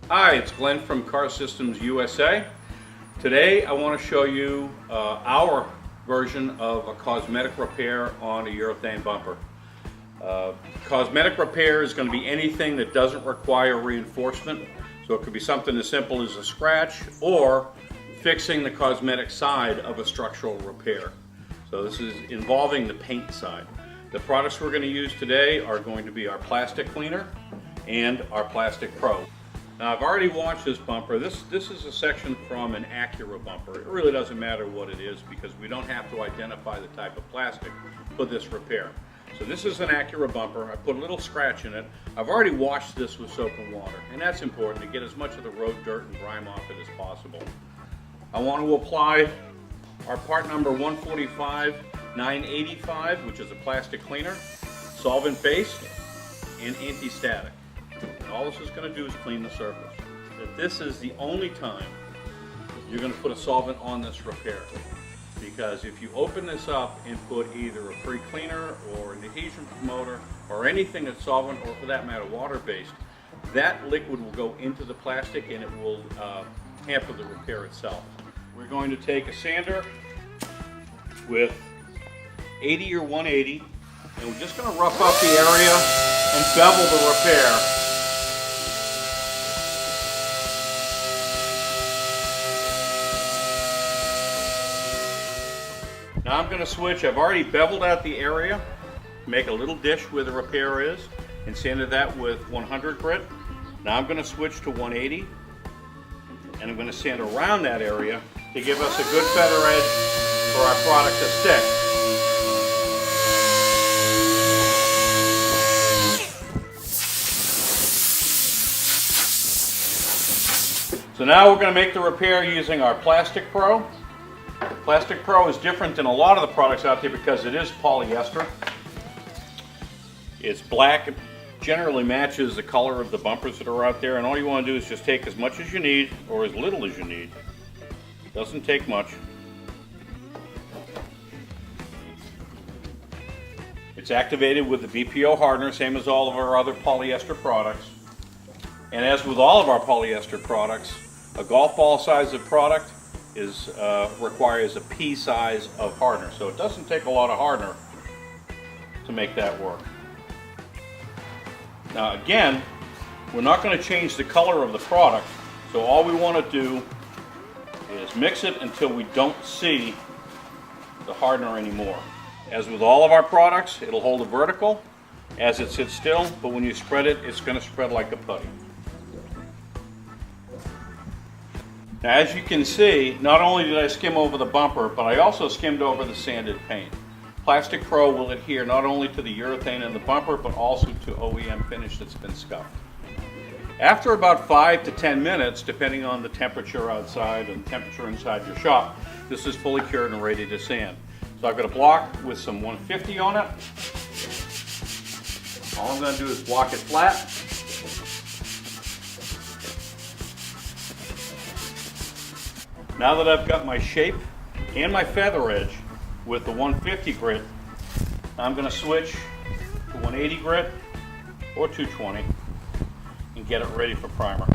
Hi, it's Glenn from CarSystem USA. Today I want to show you our version of a cosmetic repair on a urethane bumper. Cosmetic repair is going to be anything that doesn't require reinforcement. So it could be something as simple as a scratch or fixing the cosmetic side of a structural repair. So this is involving the paint side. The products we're going to use today are going to be our plastic cleaner and our Plastic Pro. Now I've already washed this bumper. This is a section from an Acura bumper. It really doesn't matter what it is because we don't have to identify the type of plastic for this repair. So this is an Acura bumper. I put a little scratch in it. I've already washed this with soap and water, and that's important to get as much of the road dirt and grime off it as possible. I want to apply our part number 145-985, which is a plastic cleaner, solvent-based and anti-static. And all this is going to do is clean the surface. This is the only time you're going to put a solvent on this repair. Because if you open this up and put either a pre-cleaner or an adhesion promoter or anything that's solvent, or for that matter water-based, that liquid will go into the plastic and it will hamper the repair itself. We're going to take a sander with 80 or 180 and we're just going to rough up the area and bevel the repair. Now I'm going to switch. I've already beveled out the area, make a little dish where the repair is, and sanded that with 100 grit. Now I'm going to switch to 180, and I'm going to sand around that area to give us a good feather edge for our product to stick. So now we're going to make the repair using our Plastic Pro. Plastic Pro is different than a lot of the products out there because it is polyester. It's black. It generally matches the color of the bumpers that are out there, and all you want to do is just take as much as you need or as little as you need. It doesn't take much. It's activated with the BPO hardener, same as all of our other polyester products. And as with all of our polyester products, a golf ball size of product requires a pea size of hardener, so it doesn't take a lot of hardener to make that work. Now again, we're not going to change the color of the product, so all we want to do is mix it until we don't see the hardener anymore. As with all of our products, it'll hold it vertical as it sits still, but when you spread it, it's going to spread like a putty. Now as you can see, not only did I skim over the bumper, but I also skimmed over the sanded paint. Plastic Pro will adhere not only to the urethane in the bumper, but also to OEM finish that's been scuffed. After about 5 to 10 minutes, depending on the temperature outside and the temperature inside your shop, this is fully cured and ready to sand. So I've got a block with some 150 on it. All I'm going to do is block it flat. Now that I've got my shape and my feather edge with the 150 grit, I'm going to switch to 180 grit or 220 and get it ready for primer.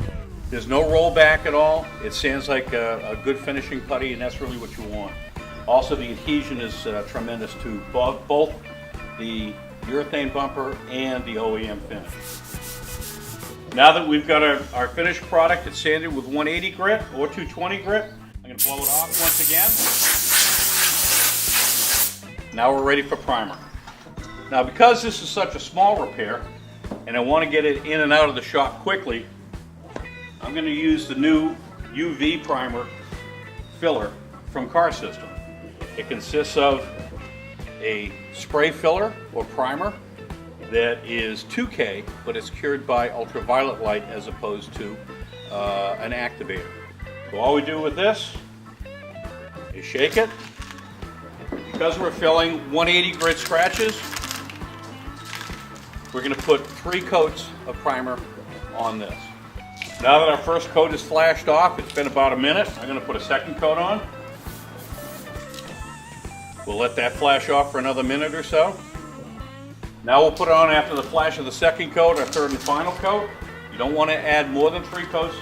There's no rollback at all. It sands like a good finishing putty, and that's really what you want. Also, the adhesion is tremendous to both the urethane bumper and the OEM finish. Now that we've got our finished product, it's sanded with 180 grit or 220 grit. I'm going to blow it off once again. Now we're ready for primer. Now because this is such a small repair and I want to get it in and out of the shop quickly, I'm going to use the new UV primer filler from CarSystem. It consists of a spray filler or primer that is 2K, but it's cured by ultraviolet light as opposed to an activator. So all we do with this is shake it. Because we're filling 180 grit scratches, we're going to put 3 coats of primer on this. Now that our first coat is flashed off, it's been about a minute, I'm going to put a second coat on. We'll let that flash off for another minute or so. Now we'll put on, after the flash of the second coat, our third and final coat. You don't want to add more than 3 coats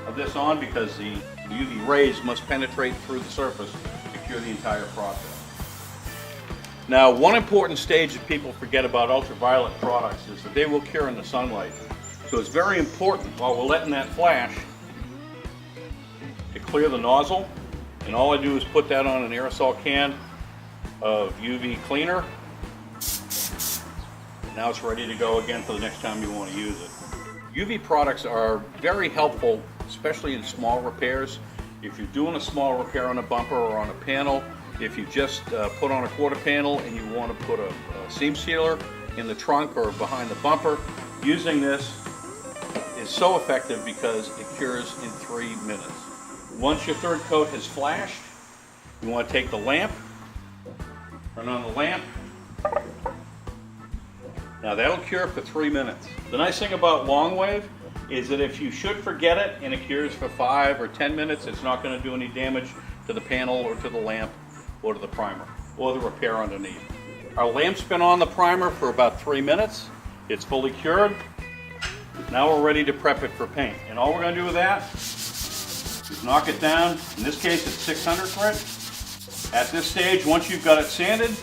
of this on because the UV rays must penetrate through the surface to cure the entire process. Now, one important stage that people forget about ultraviolet products is that they will cure in the sunlight. So it's very important while we're letting that flash to clear the nozzle. And all I do is put that on an aerosol can of UV cleaner. Now it's ready to go again for the next time you want to use it. UV products are very helpful, especially in small repairs. If you're doing a small repair on a bumper or on a panel, if you just put on a quarter panel and you want to put a seam sealer in the trunk or behind the bumper, using this is so effective because it cures in 3 minutes. Once your third coat has flashed, you want to take the lamp, turn on the lamp. Now that'll cure for 3 minutes. The nice thing about long wave is that if you should forget it and it cures for 5 or 10 minutes, it's not going to do any damage to the panel or to the lamp or to the primer or the repair underneath. Our lamp's been on the primer for about 3 minutes. It's fully cured. Now we're ready to prep it for paint. And all we're going to do with that is knock it down. In this case, it's 600 grit. At this stage, once you've got it sanded,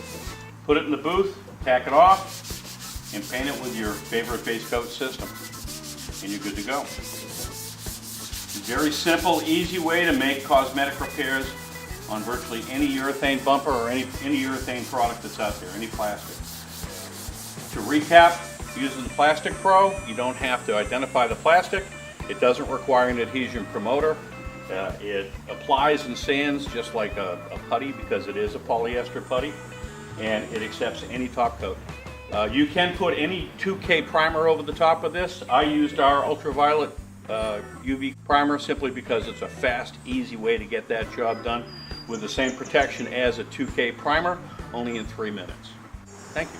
put it in the booth, tack it off, and paint it with your favorite base coat system, and you're good to go. It's a very simple, easy way to make cosmetic repairs on virtually any urethane bumper or any urethane product that's out there, any plastic. To recap, using the Plastic Pro, you don't have to identify the plastic. It doesn't require an adhesion promoter. It applies and sands just like a putty because it is a polyester putty, and it accepts any top coat. You can put any 2K primer over the top of this. I used our ultraviolet UV primer simply because it's a fast, easy way to get that job done with the same protection as a 2K primer, only in 3 minutes. Thank you.